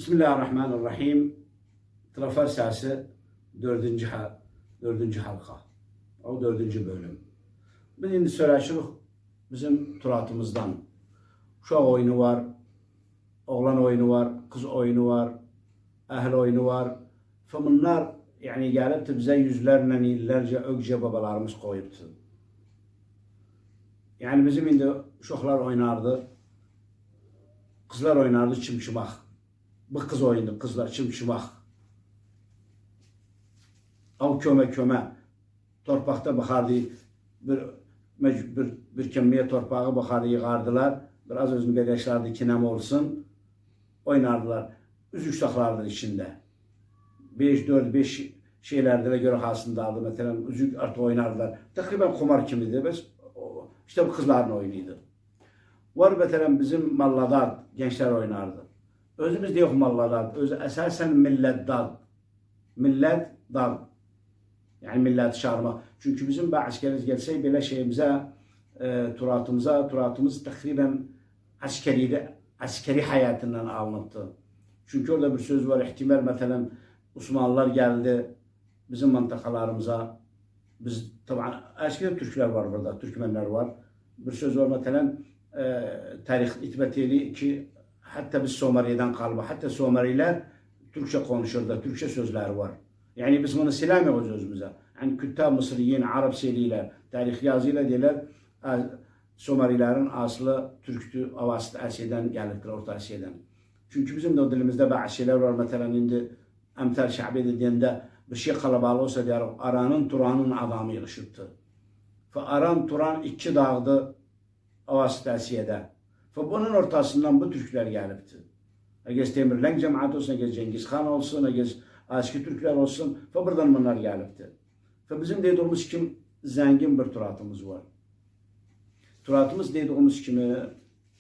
Bismillahirrahmanirrahim. Trafer Sesi 4. halka. O 4. bölüm. Biz indi söyleşirik bizim turatımızdan. Uşaq oyunu var, oğlan oyunu var, kız oyunu var, əhl oyunu var. Bunlar yani gelip de bize yüzlerle, illerce, ögce babalarımız koyuptu. Yani bizim indi uşaqlar oynardı, kızlar oynardı çimçimaq. Bu kız oyunu, kızlar çimçimaq. Av köme torpaqda baxardı, bir kemiye torpağı baxardı, yığardılar. Biraz özünü qədəşlərdi ki, nəm olsun. Oynardılar. Üzük saxlardı içində. 5-4-5 şeylərdə görə hasındadı. Məsələn, üzük artıq oynardılar. Təqribən xumar kimidir. İşte bu kızların oyunuydu. Var məsələn, bizim malladar gençler oynardı. Özümüz deyək malladar. Özü əsasən millət dad. Millət dad. Yani millət çağırmaq. Çünki bizim əskəriz gəlsək belə şeyimizə, turatımız təqribən askeri hayatından alınıbdı. Çünkü orada bir söz var, ihtimal məsələn Osmanlılar geldi bizim mantakalarımıza. Biz tabii askeri Türkler var burada, Türkmenler var. Bir söz var məsələn tarix ithbat edir ki, hatta biz Somali'den kalma, hatta Somaliler Türkçe konuşurdu, Türkçe sözler var. Yani biz bunu siləmiyoruz özümüze. Yani Küttab Mısriyin, Arap seriler, tarih yazıyla deyirlər, Somalilerin aslı Türktü, Avast Asiyadan gelipdir, Orta Asiyadan. Çünkü bizim de o dilimizde bazı şeyler var. Mesela indi Emtel Şabi dediğinde bir şey kalabalık olsa diyor, Aranın Turan'ın adamı yığışıbdı. Aran Turan iki dağdı Avast Asiyada. Bunun ortasından bu Türkler gelipti. Eğer Temirlenk cemaat olsun, eğer Cengiz Han olsun, eğer Aşkı Türkler olsun, buradan bunlar gelipti. Bizim dediğimiz kim zengin bir turatımız var. Turatımız dediğimiz kimi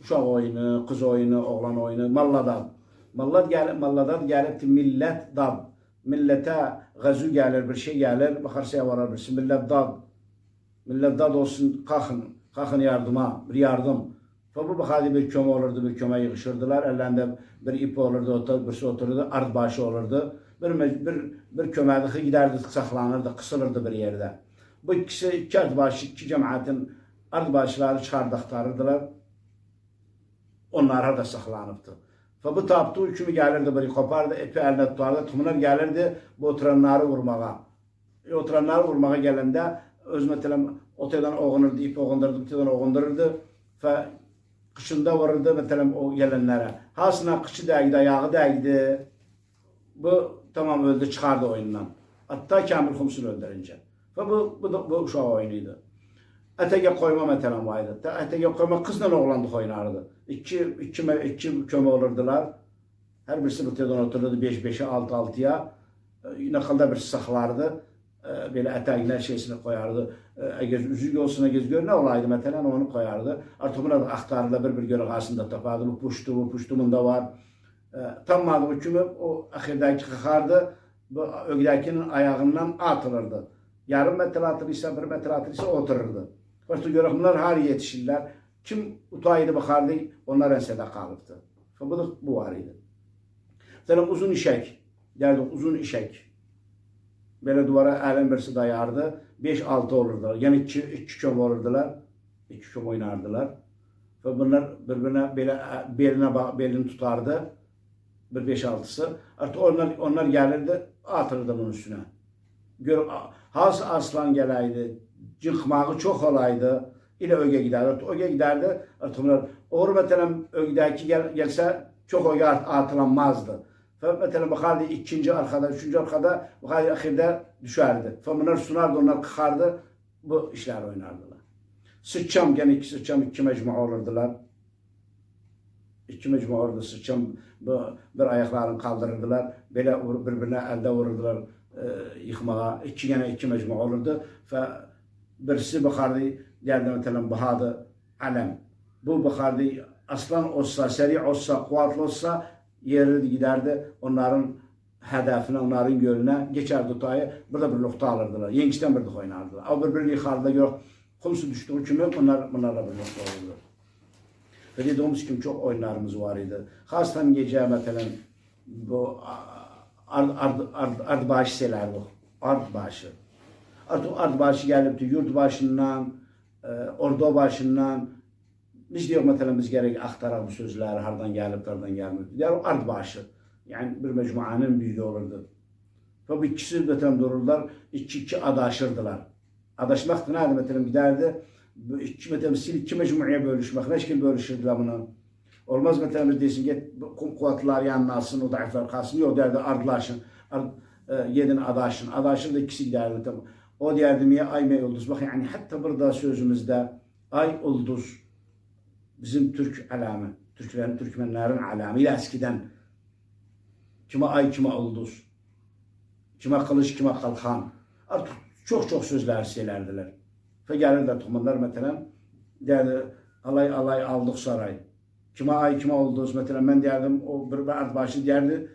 uşaq oyunu, kız oyunu, oğlan oyunu, malladad. Malladad gelipti millet dad. Millete gazu gelir, bir şey gelir, bakarsaya varar birisi. Millet dad. Millet dad olsun, kalkın yardıma, bir yardım. Bu baxadı bir köme olurdu, bir köme yığışırdılar. Ellerinde bir ip olurdu, birisi otururdu, ard başı olurdu. Bir kömedik giderdi, saklanırdı, kısılırdı bir yerde. Bu iki ard başı, iki cemaatin ard başları çıxardı, axtarırdılar. Onlar da saxlanıbdı. Bu tapdığı kimi gelirdi, biri kopardı, epi eline tutardı. Tümler gelirdi bu oturanları vurmağa. Oturanları vurmağa gələndə öz məsələn oteldan oğunurdu, ip oğundurdu, oteldan oğundururdu. Kışında vururdu məsələn o gələnlərə. Hasına kıçı dəydi, ayağı dəydi. Bu tamam öldü, çıxardı oyundan. Hatta Kamil Xumsunu öldürünce. Bu uşaq oyunuydu. Ətəgə qoyma məsələn vardı. Ətəgə qoyma kızla oğlandıq oynardı. İki kömə olurdular. Hər birisi bir telefon otururdu 5-5'e 6-6'ya. Naqalda bir saxlardı. Belə ətəglər şeysini koyardı. Əgər üzük olsun, əgər gör nə olaydı məsələn onu koyardı. Artıq buna da axtarırdı, bir görə qarşısında tapardı. Bu puştu bunda var. Tammadı bu kimi o axirdəki xaxardı. Bu ögdəkinin ayağından atılırdı. Yarım metre atılırsa, 1 metre atılırsa otururdu. Başta görəklər har yetişirlər. Kim utaydı baxardı, onlar ensədə qalıbdı. Bu var idi. Məsələn, uzun işək. Derdik, uzun işək. Belə duvara əlin birisi dayardı. 5-6 olurdular. Yəni iki köm olurdular. 2 köm oynardılar. Bunlar birbirine belə belini tutardı. Bir 5-6'sı. Artıq onlar gelirdi, atırdı bunun üstüne. Has aslan gələydi, cıxmağı çox olaydı, ilə öge giderdi. Öge giderdi, artıq bunlar, oğru məsələn ögdəki gəlsə, çox öge atılanmazdı. Məsələn, baxardı ikinci arkada, üçüncü arkada, baxardı axirdə düşərdi. Bunlar sunardı, onlar qıxardı, bu işler oynardılar. Sıçam, gene iki mecmua olurdular. İki mecmua olurdu, sıçam, bir ayaklarını kaldırırdılar, belə birbirine elde vururdular. Yıkmağa, iki mecmua olurdu. Birisi baxardı, geldi məsələn bahadı alem. Bu baxardı aslan olsa, seri olsa, kuvvetli olsa yerirdi, giderdi. Onların hedefine, onların gölüne geçerdi tutayı. Burada bir nokta alırdılar. Yengisden bir oynardılar. O birbirini yıkardı. Yok, kumsu düştüğü kimi bunlarla bir nokta olurdu. Ve dediğimiz gibi çok oyunlarımız var idi. Hastan gece məsələn bu ard başı şeyler bu. Ard başı. Artık ard başı gelip de yurt başından, ordu başından biz diyor mesela biz gerek aktarak bu sözler hardan gelip hardan gelmiyor. Diğer ard başı. Yani bir mecmuanın büyüğü olurdu. Ve bu ikisi mesela dururlar, iki adaşırdılar. Adaşmak da neydi mesela giderdi. Mesela iki mecmuaya bölüşmek. Ne şekilde bölüşürdüler bunu? Olmaz mesela biz desin ki kuvvetler yanlasın, o zayıflar kalsın. Yok derdi ardlaşın. Yedin adaşın. Adaşın da ikisi giderdi. Tamam. O derdi miye ay mı yıldız. Bak yani hatta burada sözümüzde ay yıldız bizim Türk alamı. Türkmenlerin alamı. İle eskiden kime ay kime yıldız. Kime kılıç kime kalkan. Artık çok sözler söylerdiler. Ve gelirler tohumlar mesela derdi alay alay aldık saray. Kime ay kime yıldız mesela ben derdim o bir ard başı derdi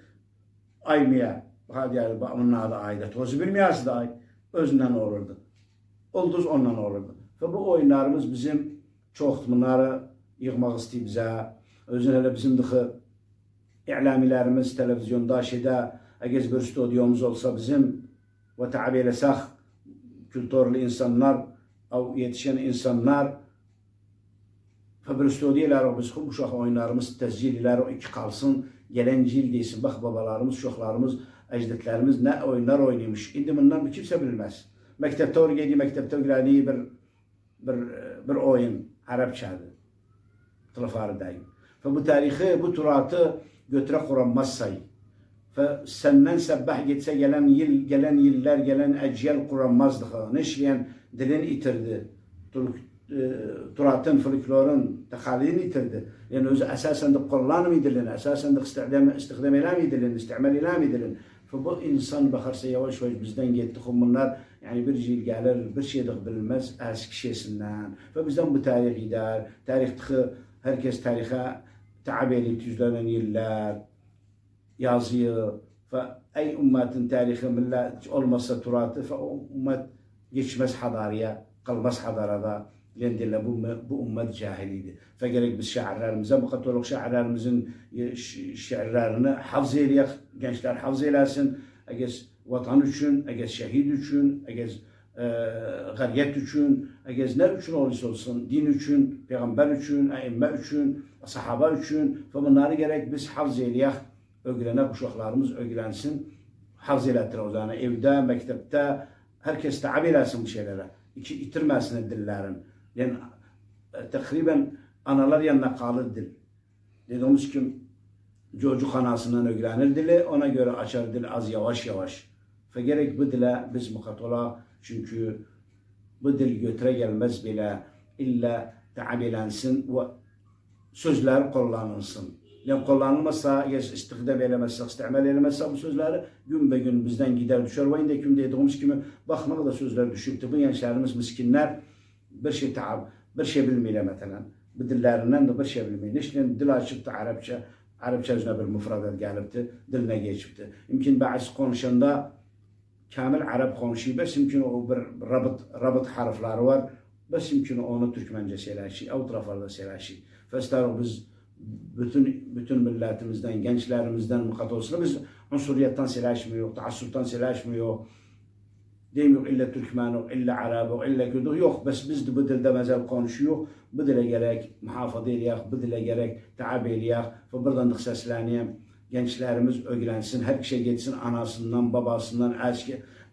ay miye. Bak derdi onun adı ayda. Tozu bilmeyası da ay. Özünden olurdu. Yıldız ondan olurdu. Ve bu oyunlarımız bizim çok bunları yıkmak istiyor bize. Özün hele bizim dıkı i'lamilerimiz televizyonda şeyde eğer bir stüdyomuz olsa bizim ve tabilesak kültürlü insanlar o yetişen insanlar ve bir stüdyolar biz bu şah oyunlarımız tezcililer o iki kalsın gelen cil değilsin. Bak babalarımız, şoklarımız, ecdetlerimiz ne oyunlar oynamış. Şimdi bundan bir kimse bilmez. Mektepte oraya mektepte öğrendiği bir oyun Arapçadı. Tılafardayım. Ve bu tarihi, bu turatı götüre kuranmaz sayı. Ve senden sebbah gitse gelen yıllar, gelen ecel kuranmazdı. Neşleyen dilini itirdi. Turatın, folklorun tekalini itirdi. Yani özü esasen de kullanmı dilini, esasen de istihdam elami dilini, istimal elami dilini. Ve bu insan bakarsa yavaş yavaş bizden gitti. Bunlar yani bir yıl gelir, bir şey de bilmez eski şeysinden. Ve bizden bu tarih gider. Tarihte herkes tarihe tabi yüzlenen yıllar yazıyor. Ve ey ümmetin tarihi millet olmazsa turatı ve ümmet geçmez hadarıya, kalmaz hadarada. Lendille bu ümmet cahiliydi. Ve gerek biz şairlerimize, mukatolog şairlerimizin şiirlerini hafız eyleyek, gençler hafız eylesin. Eğer vatan için, eğer şehit için, eğer gariyet için, eğer ne için olursa olsun, din için, peygamber için, e'imme için, sahaba için ve bunları gerek biz hafız eyleyek, öğrenek uşaklarımız öğrensin, hafız eylettir o zaman. Evde, mektepte, herkes tabi eylesin bu şeylere. İtirmesin dillerin. Yani takriben analar yanına kalır dil. Dediğimiz kim çocuk anasından öğrenir dili, ona göre açar dil az yavaş yavaş. Ve gerek bu dile biz mukatola çünkü bu dil götüre gelmez bile illa tabilensin ve sözler kullanılsın. Yani kullanılmazsa, istihdam edilmezse, istimal edilmezse bu sözleri gün be gün bizden gider düşer. Ve indeküm dediğimiz gibi bakmak da sözler düşüktü. Bu gençlerimiz miskinler bir şey bir şey bilmiyorlar mesela. Bu dillerinden de bir şey bilmiyor. İşte dil açıptı Arapça üzerine bir müfredat gelipti, diline geçipti. Mümkün bazı konuşanda kamil Arap konuşuyor, bes mümkün o bir rabıt harfleri var, bes mümkün onu Türkmence söyleşi, o taraflarda söyleşi. Festar biz bütün milletimizden, gençlerimizden mukatolsuna biz unsuriyetten söyleşmiyor, taassuptan söyleşmiyor. Demiyor illa Türkmen yok, illa Arap yok, illa Kürt yok. Bes biz de bu dilde mezel konuşuyor. Bu dile gerek muhafaza ediyek, bu dile gerek tabi ediyek. Ve buradan da sesleneyim. Gençlerimiz öğrensin, her kişi gitsin anasından, babasından,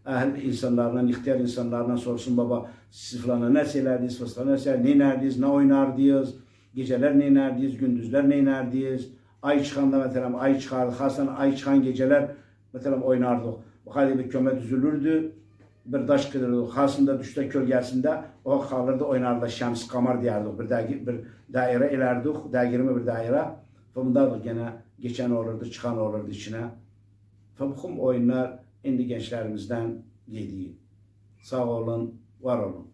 ehl insanlarından, ihtiyar insanlarından sorsun baba. Siz falan ne söylerdiniz, falan ne söylerdiniz, ne nerdiniz, ne oynardınız, geceler ne nerdiniz, gündüzler ne nerdiniz. Ay çıkanda mesela ay çıkardı, hasan ay çıkan geceler mesela oynardık. Bu halde bir köme düzülürdü. Bir taş kırırdık. Hasında düşte kölgesinde o kalırdı oynardı. Şems kamar diyardık. Bir daire ilerdik. Daireme bir daire. Ve bundan gene geçen olurdu, çıkan olurdu içine. Ve bu oyunlar indi gençlerimizden yediği. Sağ olun, var olun.